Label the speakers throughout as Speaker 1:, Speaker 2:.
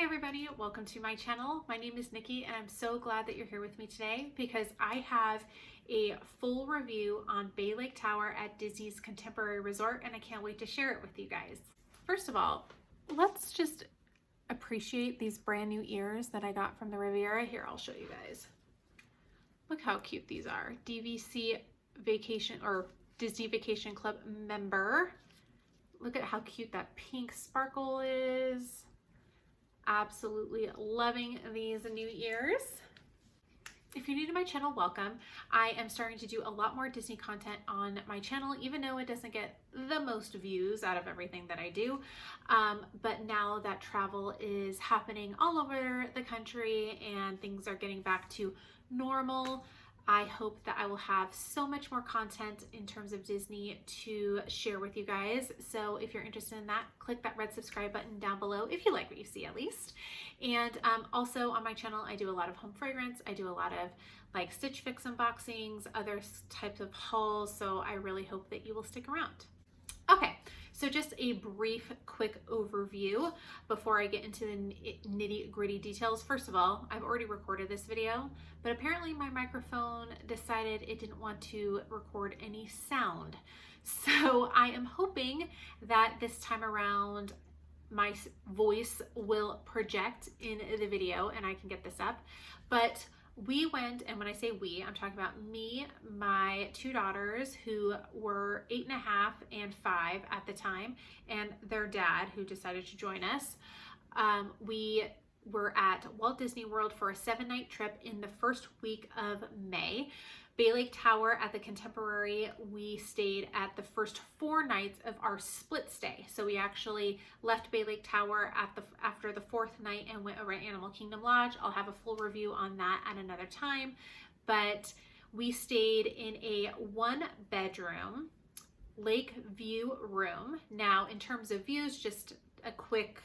Speaker 1: everybody, welcome to my channel. My name is Nikki and I'm so glad that you're here with me today because I have a full review on Bay Lake Tower at Disney's Contemporary Resort and I can't wait to share it with you guys. First of all, let's just appreciate these brand new ears that I got from the Riviera. Here, I'll show you guys. Look how cute these are. DVC Vacation or Disney Vacation Club member. Look at how cute that pink sparkle is. Absolutely loving these new ears. If you're new to my channel, welcome. I am starting to do a lot more Disney content on my channel, even though it doesn't get the most views out of everything that I do. But now that travel is happening all over the country and things are getting back to normal, I hope that I will have so much more content in terms of Disney to share with you guys. So if you're interested in that, click that red subscribe button down below if you like what you see at least. And also on my channel, I do a lot of home fragrance. I do a lot of like Stitch Fix unboxings, other types of hauls. So I really hope that you will stick around. Okay, so just a brief, quick overview before I get into the nitty-gritty details. First of all, I've already recorded this video, but apparently my microphone decided it didn't want to record any sound. So I am hoping that this time around my voice will project in the video and I can get this up. But we went, and when I say we, I'm talking about me, my two daughters who were 8.5 and 5 at the time, and their dad who decided to join us. We were at Walt Disney World for a 7-night trip in the first week of May. Bay Lake Tower at the Contemporary, we stayed at the first 4 nights of our split stay. So we actually left Bay Lake Tower after the 4th night and went over to Animal Kingdom Lodge. I'll have a full review on that at another time. But we stayed in a 1-bedroom lake view room. Now, in terms of views, just a quick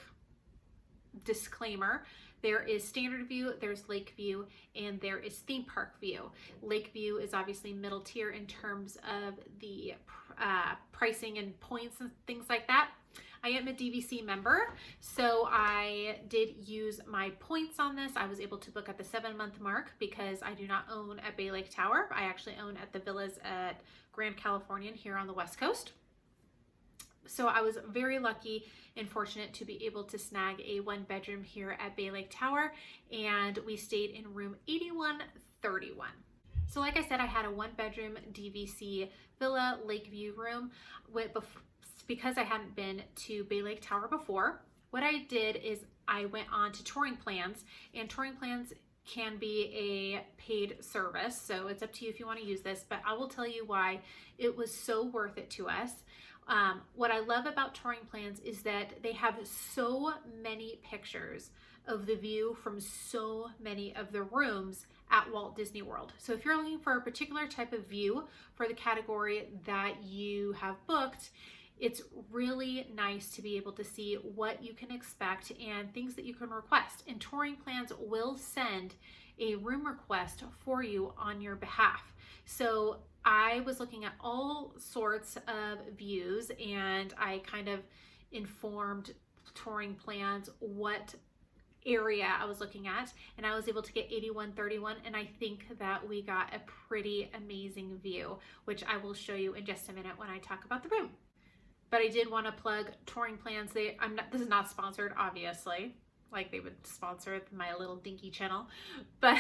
Speaker 1: disclaimer. There is standard view, there's lake view, and there is theme park view. Lake view is obviously middle tier in terms of the pricing and points and things like that. I am a DVC member, so I did use my points on this. I was able to book at the 7-month mark because I do not own at Bay Lake Tower. I actually own at the villas at Grand Californian here on the West Coast. So I was very lucky and fortunate to be able to snag a 1-bedroom here at Bay Lake Tower, and we stayed in room 8131. So like I said, I had a 1-bedroom DVC villa lakeview room because I hadn't been to Bay Lake Tower before. What I did is I went on to touring plans, and touring plans can be a paid service, so it's up to you if you want to use this, but I will tell you why it was so worth it to us. What I love about touring plans is that they have so many pictures of the view from so many of the rooms at Walt Disney World. So if you're looking for a particular type of view for the category that you have booked, it's really nice to be able to see what you can expect and things that you can request. And touring plans will send a room request for you on your behalf. So I was looking at all sorts of views and I kind of informed touring plans what area I was looking at, and I was able to get 8131, and I think that we got a pretty amazing view, which I will show you in just a minute when I talk about the room. But I did want to plug touring plans. This is not sponsored, obviously, like they would sponsor my little dinky channel, but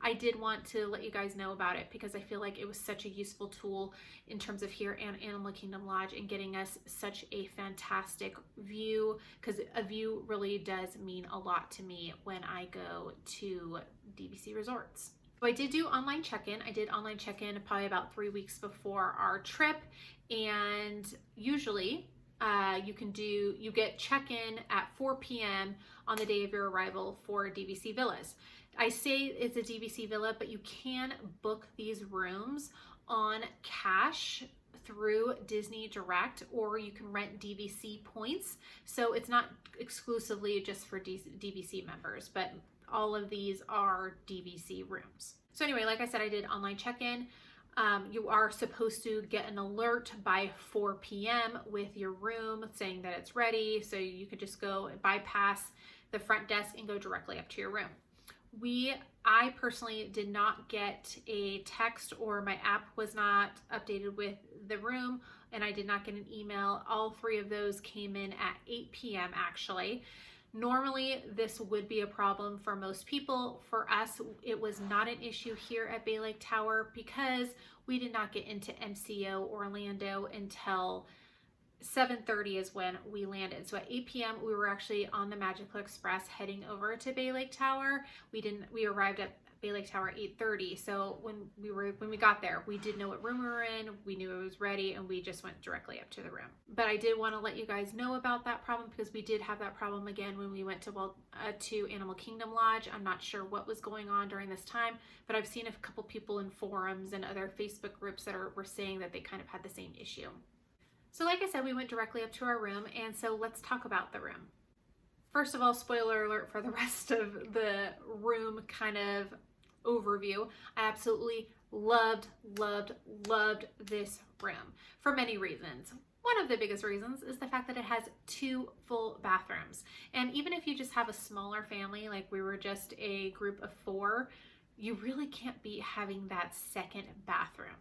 Speaker 1: I did want to let you guys know about it because I feel like it was such a useful tool in terms of here and Animal Kingdom Lodge and getting us such a fantastic view, because a view really does mean a lot to me when I go to DVC resorts. So I did do online check-in. I did online check-in probably about 3 weeks before our trip, and usually you get check-in at 4 p.m. on the day of your arrival for DVC villas. I say it's a DVC villa, but you can book these rooms on cash through Disney Direct, or you can rent DVC points. So it's not exclusively just for DVC members, but all of these are DVC rooms. So anyway, like I said, I did online check-in. You are supposed to get an alert by 4 p.m. with your room saying that it's ready, so you could just go and bypass the front desk and go directly up to your room. I personally did not get a text, or my app was not updated with the room, and I did not get an email. All 3 of those came in at 8 p.m. actually. Normally, this would be a problem for most people. For us, it was not an issue here at Bay Lake Tower because we did not get into MCO Orlando until 7:30 is when we landed. So at 8 p.m. we were actually on the Magical Express heading over to Bay Lake Tower. We arrived at Bay Lake Tower at 8:30. So when we got there, we did know what room we were in, we knew it was ready, and we just went directly up to the room. But I did want to let you guys know about that problem because we did have that problem again when we went to Animal Kingdom Lodge. I'm not sure what was going on during this time, but I've seen a couple people in forums and other Facebook groups that were saying that they kind of had the same issue. So like I said, we went directly up to our room, and so let's talk about the room. First of all, spoiler alert for the rest of the room kind of overview. I absolutely loved this room for many reasons. One of the biggest reasons is the fact that it has 2 full bathrooms. And even if you just have a smaller family, like we were just a group of 4, you really can't beat having that second bathroom.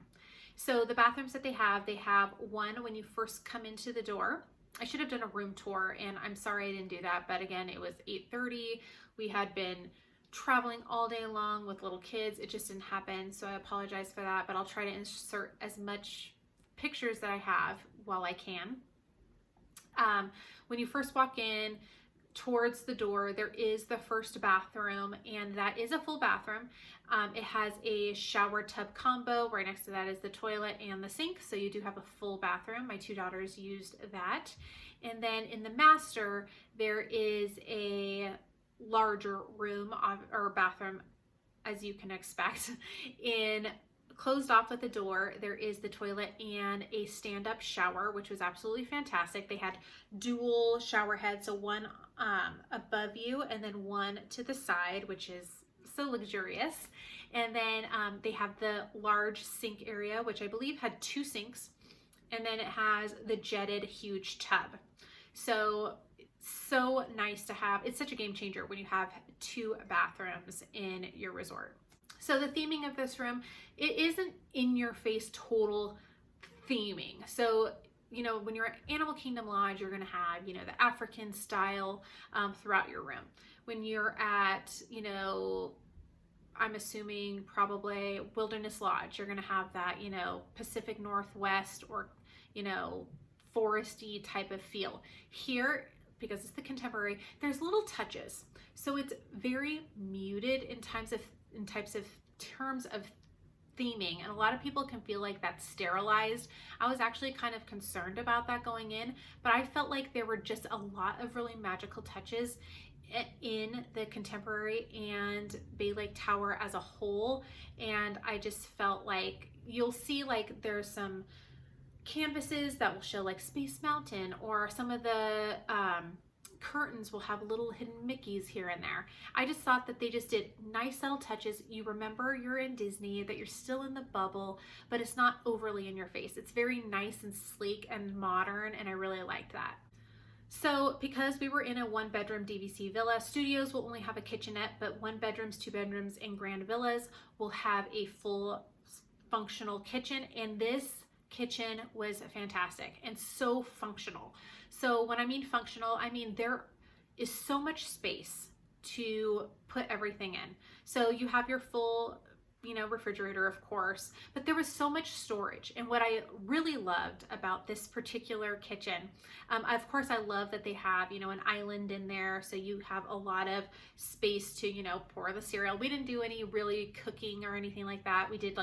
Speaker 1: So the bathrooms that they have one when you first come into the door. I should have done a room tour, and I'm sorry I didn't do that, but again, it was 8:30. We had been traveling all day long with little kids. It just didn't happen, so I apologize for that, but I'll try to insert as much pictures that I have while I can. When you first walk in, towards the door, there is the first bathroom, and that is a full bathroom. It has a shower tub combo. Right next to that is the toilet and the sink, so you do have a full bathroom. My 2 daughters used that. And then in the master, there is a larger room or bathroom, as you can expect. Closed off with the door, there is the toilet and a stand-up shower, which was absolutely fantastic. They had dual shower heads, so one above you and then one to the side, which is so luxurious. And then they have the large sink area, which I believe had 2 sinks, and then it has the jetted huge tub. So nice to have. It's such a game changer when you have 2 bathrooms in your resort. So the theming of this room, it isn't in your face total theming. So, when you're at Animal Kingdom Lodge, you're going to have, the African style throughout your room. When you're at, I'm assuming probably Wilderness Lodge, you're going to have that, Pacific Northwest or, foresty type of feel. Here, because it's the contemporary, there's little touches. So it's very muted in terms of theming, and a lot of people can feel like that's sterilized. I was actually kind of concerned about that going in, but I felt like there were just a lot of really magical touches in the contemporary and Bay Lake Tower as a whole, and I just felt like you'll see like there's some canvases that will show like Space Mountain, or some of the curtains will have little hidden Mickeys here and there. I just thought that they just did nice subtle touches. You remember you're in Disney, that you're still in the bubble, but it's not overly in your face. It's very nice and sleek and modern, and I really liked that. So because we were in a 1-bedroom DVC villa, studios will only have a kitchenette, but 1 bedrooms, 2 bedrooms, and grand villas will have a full functional kitchen, and this kitchen was fantastic and so functional. So when I mean functional, I mean there is so much space to put everything in. So you have your full, refrigerator, of course, but there was so much storage. And what I really loved about this particular kitchen, of course, I love that they have, an island in there. So you have a lot of space to, pour the cereal. We didn't do any really cooking or anything like that. We did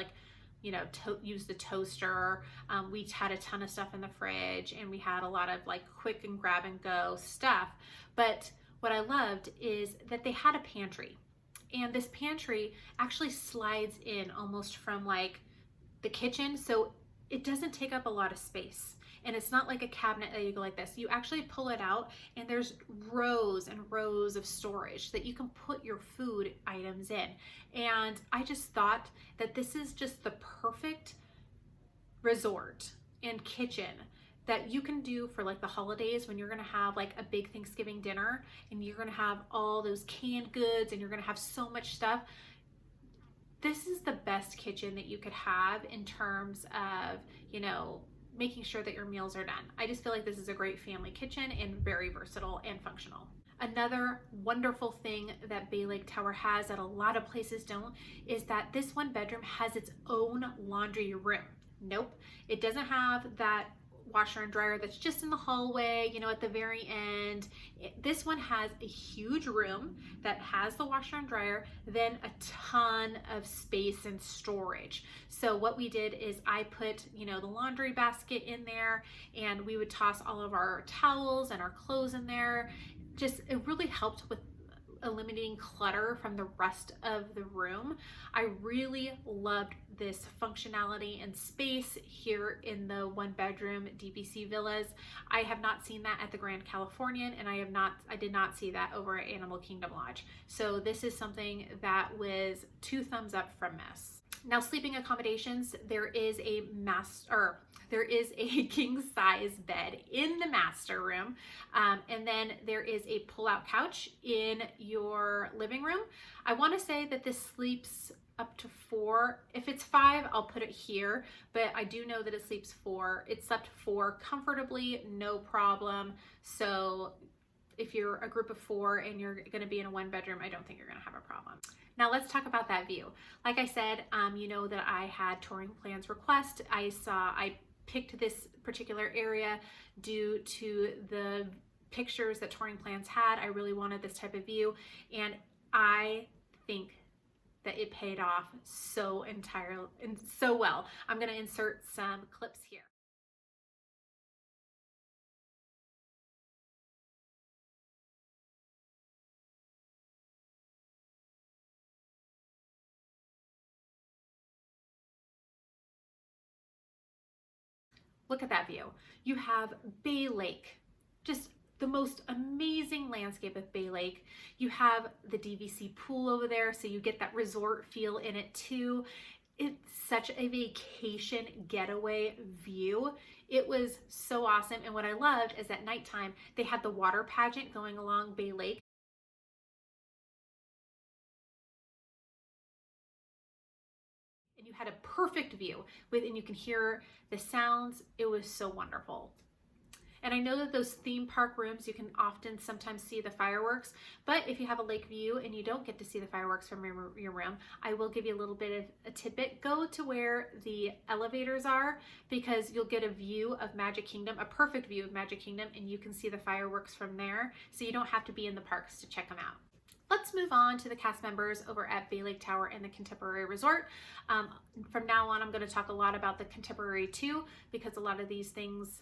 Speaker 1: use the toaster. We had a ton of stuff in the fridge, and we had a lot of quick and grab and go stuff. But what I loved is that they had a pantry, and this pantry actually slides in almost from the kitchen. So it doesn't take up a lot of space. And it's not like a cabinet that you go like this. You actually pull it out, and there's rows and rows of storage that you can put your food items in. And I just thought that this is just the perfect resort and kitchen that you can do for like the holidays when you're gonna have like a big Thanksgiving dinner and you're gonna have all those canned goods and you're gonna have so much stuff. This is the best kitchen that you could have in terms of, you know, making sure that your meals are done. I just feel like this is a great family kitchen and very versatile and functional. Another wonderful thing that Bay Lake Tower has that a lot of places don't is that this one bedroom has its own laundry room. Nope, it doesn't have that washer and dryer that's just in the hallway, you know, at the very end. This one has a huge room that has the washer and dryer, then a ton of space and storage. So what we did is I put, you know, the laundry basket in there, and we would toss all of our towels and our clothes in there. Just, it really helped with eliminating clutter from the rest of the room. I really loved this functionality and space here in the one bedroom DVC villas. I have not seen that at the Grand Californian, and I did not see that over at Animal Kingdom Lodge. So this is something that was 2 thumbs up from Miss. Now, sleeping accommodations, there is a king size bed in the master room. And then there is a pull-out couch in your living room. I want to say that this sleeps up to 4. If it's 5, I'll put it here, but I do know that it sleeps 4. It slept 4 comfortably, no problem. So if you're a group of 4 and you're going to be in a 1 bedroom, I don't think you're going to have a problem. Now let's talk about that view. Like I said, you know that I had touring plans request. I picked this particular area due to the pictures that touring plans had. I really wanted this type of view, and I think that it paid off so entirely and so well. I'm going to insert some clips here. Look at that view. You have Bay Lake, just the most amazing landscape of Bay Lake. You have the DVC pool over there, so you get that resort feel in it too. It's such a vacation getaway view. It was so awesome. And what I loved is at nighttime, they had the water pageant going along Bay Lake. And you had a perfect view and you can hear the sounds. It was so wonderful. And I know that those theme park rooms, you can often sometimes see the fireworks, but if you have a lake view and you don't get to see the fireworks from your room, I will give you a little bit of a tidbit. Go to where the elevators are, because you'll get a view of Magic Kingdom, a perfect view of Magic Kingdom, and you can see the fireworks from there, so you don't have to be in the parks to check them out. Let's move on to the cast members over at Bay Lake Tower and the Contemporary Resort. From now on, I'm going to talk a lot about the Contemporary too, because a lot of these things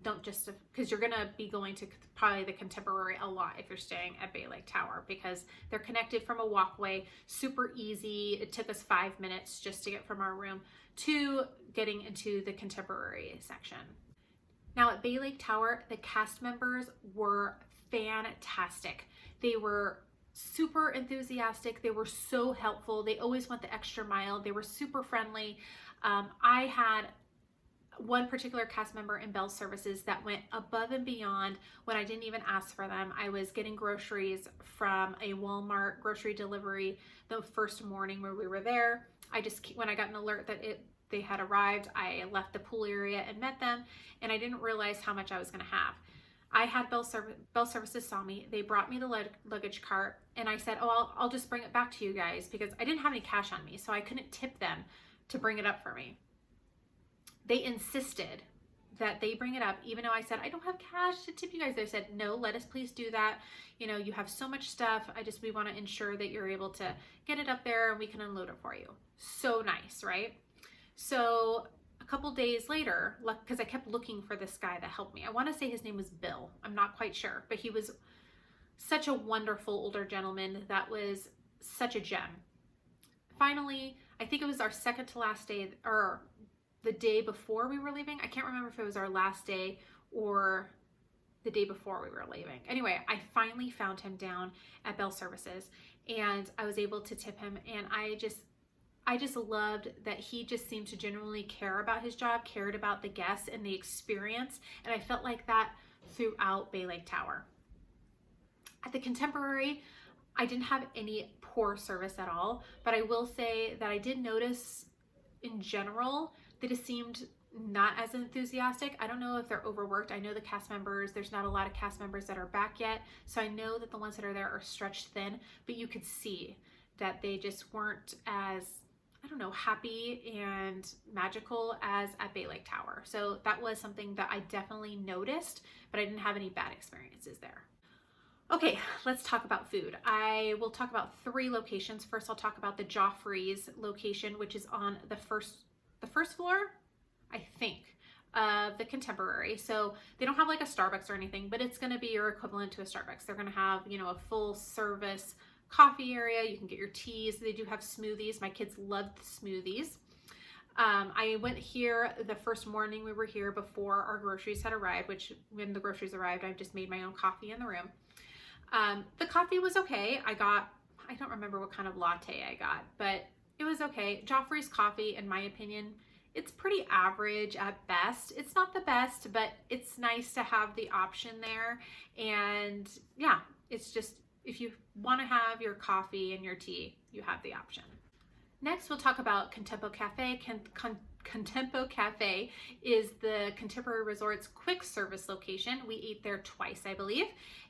Speaker 1: don't just, because you're going to be going to probably the Contemporary a lot if you're staying at Bay Lake Tower, because they're connected from a walkway, super easy. It took us 5 minutes just to get from our room to getting into the Contemporary section. Now at Bay Lake Tower, the cast members were fantastic. They were super enthusiastic. They were so helpful. They always went the extra mile. They were super friendly. I had one particular cast member in Bell Services that went above and beyond when I didn't even ask for them. I was getting groceries from a Walmart grocery delivery the first morning where we were there. When I got an alert that they had arrived, I left the pool area and met them, and I didn't realize how much I was going to have. I had Bell Services saw me. They brought me the luggage cart, and I said, oh, I'll just bring it back to you guys, because I didn't have any cash on me, so I couldn't tip them to bring it up for me. They insisted that they bring it up, even though I said, I don't have cash to tip you guys. They said, no, let us please do that. You know, you have so much stuff. We want to ensure that you're able to get it up there and we can unload it for you. So nice, right? So a couple days later, because I kept looking for this guy that helped me. I want to say his name was Bill. I'm not quite sure, but he was such a wonderful older gentleman that was such a gem. Finally, I think it was our second to last day, or the day before we were leaving. I can't remember if it was our last day or the day before we were leaving. Anyway, I finally found him down at Bell Services, and I was able to tip him, and I just loved that he just seemed to genuinely care about his job, cared about the guests and the experience. And I felt like that throughout Bay Lake Tower. At the Contemporary, I didn't have any poor service at all, but I will say that I did notice in general that it seemed not as enthusiastic. I don't know if they're overworked. I know the cast members, there's not a lot of cast members that are back yet. So I know that the ones that are there are stretched thin, but you could see that they just weren't as, I don't know, happy and magical as at Bay Lake Tower. So that was something that I definitely noticed, but I didn't have any bad experiences there. Okay, let's talk about food. I will talk about 3 locations. First, I'll talk about the Joffrey's location, which is on the first floor, I think, of the Contemporary. So they don't have like a Starbucks or anything, but it's gonna be your equivalent to a Starbucks. They're gonna have, you know, a full service coffee area. You can get your teas. They do have smoothies. My kids loved the smoothies. I went here the first morning we were here before our groceries had arrived, which when the groceries arrived, I just made my own coffee in the room. The coffee was okay. I don't remember what kind of latte I got, but it was okay. Joffrey's coffee, in my opinion, it's pretty average at best. It's not the best, but it's nice to have the option there. And yeah, it's just, if you want to have your coffee and your tea, you have the option. Next, we'll talk about Contempo Cafe. Contempo Cafe is the Contemporary Resort's quick service location. We ate there twice, I believe.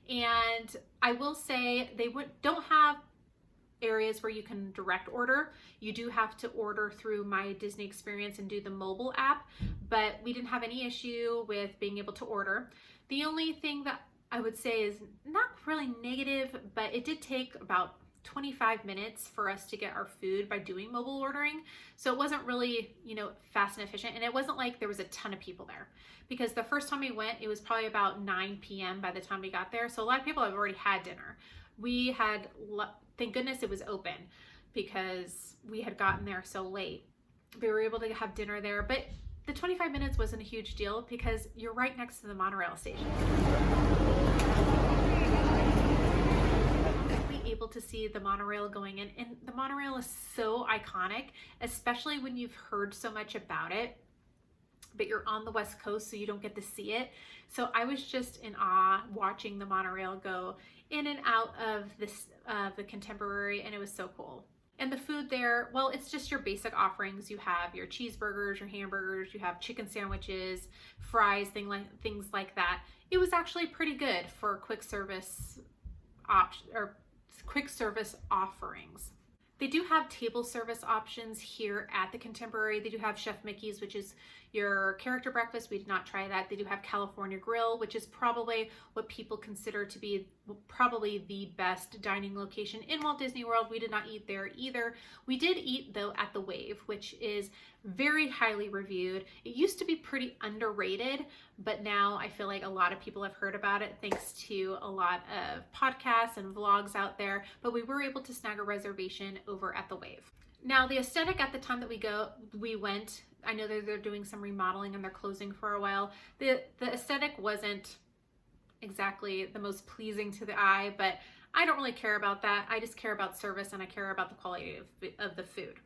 Speaker 1: And I will say they don't have areas where you can direct order. You do have to order through My Disney Experience and do the mobile app, but we didn't have any issue with being able to order. The only thing that I would say is not really negative, but it did take about 25 minutes for us to get our food by doing mobile ordering. So it wasn't really, you know, fast and efficient. And it wasn't like there was a ton of people there, because the first time we went, it was probably about 9 p.m. by the time we got there. So a lot of people have already had dinner. We had, thank goodness it was open because we had gotten there so late. We were able to have dinner there, but the 25 minutes wasn't a huge deal because you're right next to the monorail station. Able to see the monorail going in, and the monorail is so iconic, especially when you've heard so much about it, but you're on the West Coast, so you don't get to see it. So I was just in awe watching the monorail go in and out of this the Contemporary, and it was so cool. And the food there, well, it's just your basic offerings. You have your cheeseburgers, your hamburgers, you have chicken sandwiches, fries, things like that. It was actually pretty good for quick service quick service offerings. They do have table service options here at the Contemporary. They do have Chef Mickey's, which is your character breakfast. We did not try that. They do have California Grill, which is probably what people consider to be probably the best dining location in Walt Disney World. We did not eat there either. We did eat though at the Wave, which is very highly reviewed. It used to be pretty underrated, but now I feel like a lot of people have heard about it thanks to a lot of podcasts and vlogs out there, but we were able to snag a reservation over at the Wave. Now the aesthetic at the time that we went, I know they're doing some remodeling and they're closing for a while. The aesthetic wasn't exactly the most pleasing to the eye, but I don't really care about that. I just care about service and I care about the quality of the food.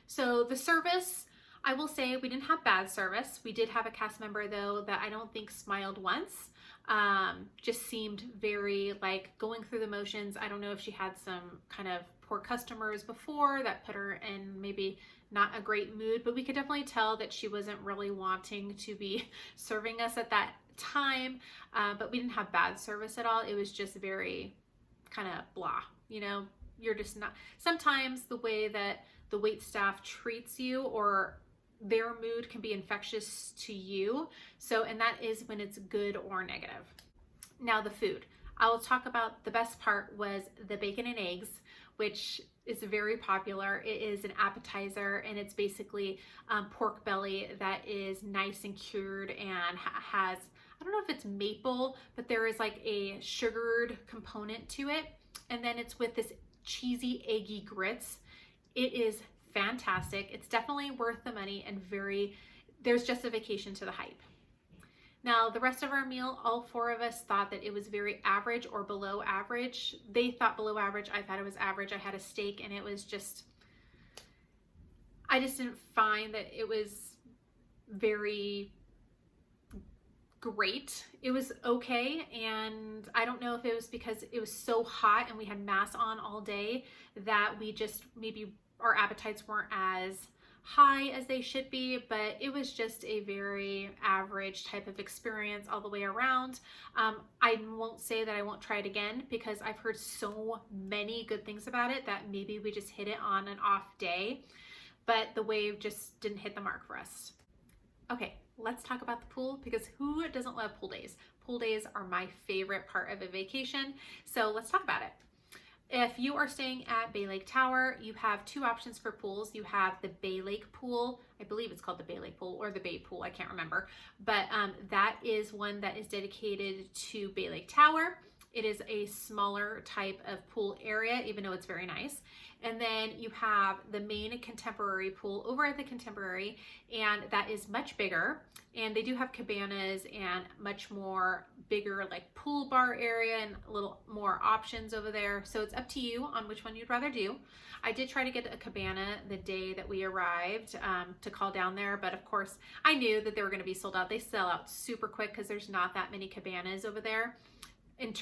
Speaker 1: So the service, I will say we didn't have bad service. We did have a cast member though that I don't think smiled once. Just seemed very like going through the motions. I don't know if she had some kind of poor customers before that put her in maybe not a great mood, but we could definitely tell that she wasn't really wanting to be serving us at that time. But we didn't have bad service at all. It was just very kind of blah, you know, you're just not, sometimes the way that the wait staff treats you or their mood can be infectious to you. So, and that is when it's good or negative. Now the food, I will talk about the best part was the bacon and eggs, which is very popular. It is an appetizer and it's basically pork belly that is nice and cured and has, I don't know if it's maple, but there is like a sugared component to it. And then it's with this cheesy, eggy grits. It is fantastic. It's definitely worth the money and there's justification to the hype. Now, the rest of our meal, all 4 of us thought that it was very average or below average. They thought below average. I thought it was average. I had a steak and it was just, I just didn't find that it was very great. It was okay, and I don't know if it was because it was so hot and we had masks on all day that we just, maybe our appetites weren't as high as they should be, but it was just a very average type of experience all the way around. I won't say that I won't try it again, because I've heard so many good things about it that maybe we just hit it on an off day, but the wave just didn't hit the mark for us. Okay, let's talk about the pool, because who doesn't love pool days? Pool days are my favorite part of a vacation, so let's talk about it. If you are staying at Bay Lake Tower, you have two options for pools. You have the Bay Lake pool. I believe it's called the Bay Lake pool or the Bay pool. I can't remember. But that is one that is dedicated to Bay Lake Tower. It is a smaller type of pool area, even though it's very nice. And then you have the main Contemporary pool over at the Contemporary, and that is much bigger. And they do have cabanas and much more bigger like pool bar area and a little more options over there. So it's up to you on which one you'd rather do. I did try to get a cabana the day that we arrived to call down there, but of course I knew that they were going to be sold out. They sell out super quick because there's not that many cabanas over there. In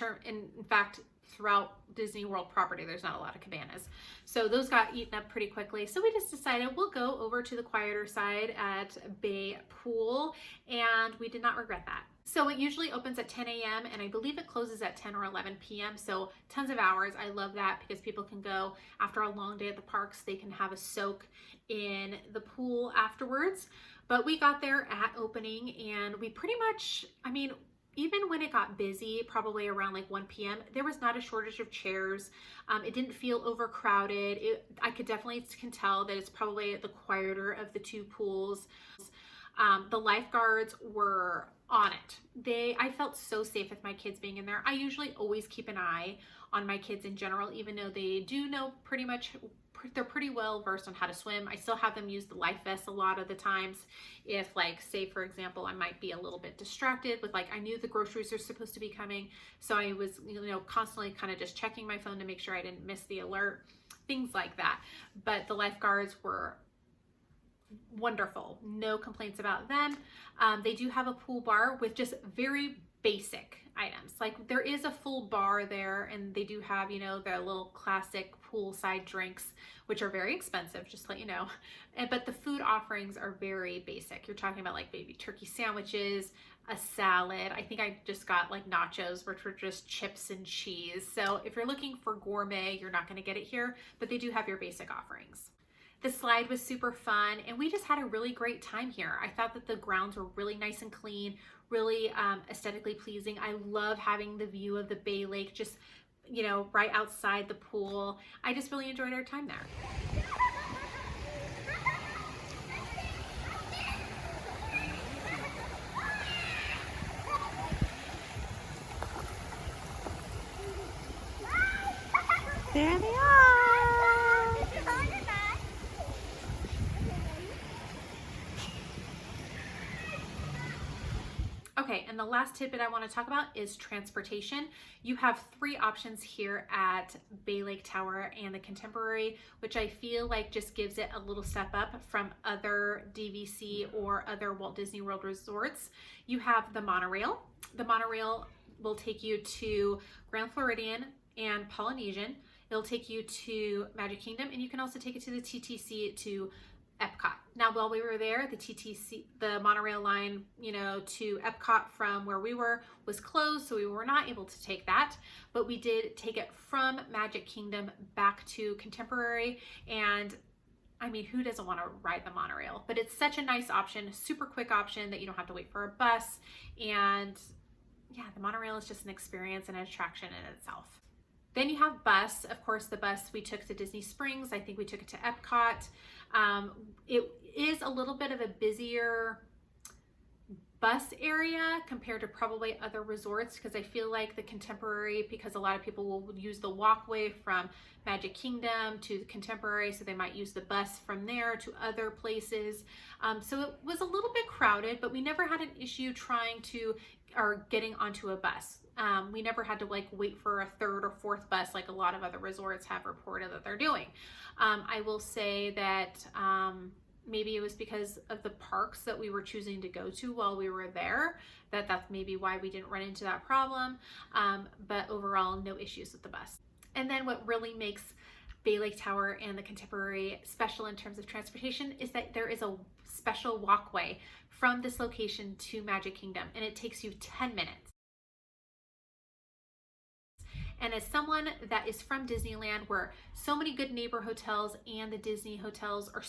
Speaker 1: fact, throughout Disney World property, there's not a lot of cabanas. So those got eaten up pretty quickly. So we just decided we'll go over to the quieter side at Bay Pool, and we did not regret that. So it usually opens at 10 a.m. and I believe it closes at 10 or 11 p.m. So tons of hours. I love that because people can go after a long day at the parks. They can have a soak in the pool afterwards. But we got there at opening, and we pretty much, I mean, even when it got busy, probably around like 1 p.m., there was not a shortage of chairs. It didn't feel overcrowded. I could definitely can tell that it's probably the quieter of the two pools. The lifeguards were on it. I felt so safe with my kids being in there. I usually always keep an eye on my kids in general, even though they do know pretty much, they're pretty well versed on how to swim. I still have them use the life vest a lot of the times. If like, say for example, I might be a little bit distracted with like, I knew the groceries are supposed to be coming. So I was, constantly kind of just checking my phone to make sure I didn't miss the alert, things like that. But the lifeguards were wonderful. No complaints about them. They do have a pool bar with just very basic items. Like there is a full bar there, and they do have, their little classic poolside drinks, which are very expensive, just to let you know. But the food offerings are very basic. You're talking about like baby turkey sandwiches, a salad. I think I just got like nachos, which were just chips and cheese. So if you're looking for gourmet, you're not going to get it here, but they do have your basic offerings. The slide was super fun, and we just had a really great time here. I thought that the grounds were really nice and clean, really aesthetically pleasing. I love having the view of the Bay Lake just, right outside the pool. I just really enjoyed our time there.
Speaker 2: There they are.
Speaker 1: Okay, and the last tidbit I want to talk about is transportation. You have three options here at Bay Lake Tower and the Contemporary, which I feel like just gives it a little step up from other DVC or other Walt Disney World resorts. You have the monorail. The monorail will take you to Grand Floridian and Polynesian. It'll take you to Magic Kingdom, and you can also take it to the TTC to Epcot. Now, while we were there, the monorail line, to Epcot from where we were was closed, so we were not able to take that, but we did take it from Magic Kingdom back to Contemporary. And I mean, who doesn't want to ride the monorail? But it's such a nice option, super quick option that you don't have to wait for a bus. And yeah, the monorail is just an experience and an attraction in itself. Then you have bus. Of course, the bus we took to Disney Springs. I think we took it to Epcot. It is a little bit of a busier bus area compared to probably other resorts, because I feel like the Contemporary, because a lot of people will use the walkway from Magic Kingdom to the Contemporary, so they might use the bus from there to other places. So it was a little bit crowded, but we never had an issue getting onto a bus. We never had to like wait for a third or fourth bus like a lot of other resorts have reported that they're doing. I will say that maybe it was because of the parks that we were choosing to go to while we were there, that's maybe why we didn't run into that problem. But overall, no issues with the bus. And then what really makes Bay Lake Tower and the Contemporary special in terms of transportation is that there is a special walkway from this location to Magic Kingdom, and it takes you 10 minutes. And as someone that is from Disneyland, where so many good neighbor hotels and the Disney hotels are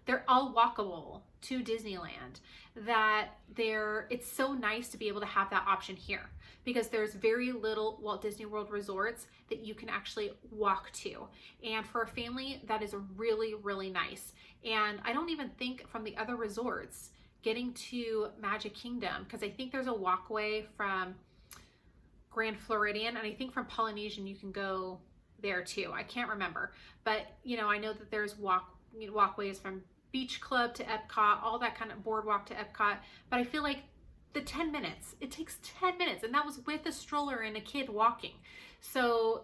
Speaker 1: they're all walkable to Disneyland, that it's so nice to be able to have that option here, because there's very little Walt Disney World resorts that you can actually walk to. And for a family, that is really, really nice. And I don't even think from the other resorts getting to Magic Kingdom, because I think there's a walkway from Grand Floridian, and I think from Polynesian you can go there too. I can't remember, but I know that there's walkways from Beach Club to Epcot, all that kind of boardwalk to Epcot. But I feel like it takes 10 minutes, and that was with a stroller and a kid walking. So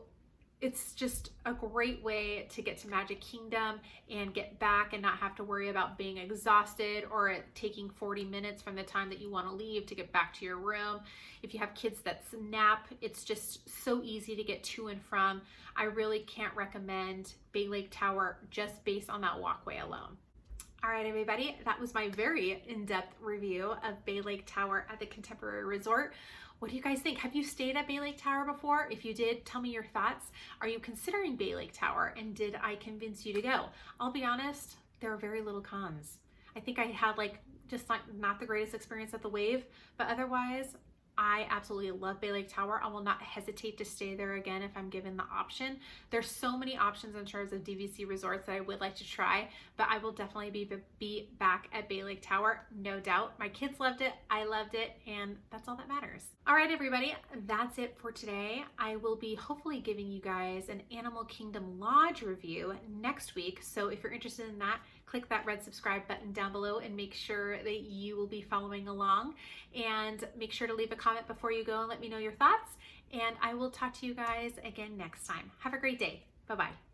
Speaker 1: it's just a great way to get to Magic Kingdom and get back and not have to worry about being exhausted or it taking 40 minutes from the time that you want to leave to get back to your room. If you have kids that nap, it's just so easy to get to and from. I really can't recommend Bay Lake Tower just based on that walkway alone. All right, everybody, that was my very in-depth review of Bay Lake Tower at the Contemporary Resort. What do you guys think? Have you stayed at Bay Lake Tower before? If you did, tell me your thoughts. Are you considering Bay Lake Tower, and did I convince you to go? I'll be honest, there are very little cons. I think I had not the greatest experience at the Wave, but otherwise, I absolutely love Bay Lake Tower. I will not hesitate to stay there again if I'm given the option. There's so many options in terms of DVC resorts that I would like to try, but I will definitely be back at Bay Lake Tower, no doubt. My kids loved it, I loved it, and that's all that matters. All right, everybody, that's it for today. I will be hopefully giving you guys an Animal Kingdom Lodge review next week, so if you're interested in that, click that red subscribe button down below and make sure that you will be following along. And make sure to leave a comment before you go and let me know your thoughts. And I will talk to you guys again next time. Have a great day. Bye-bye.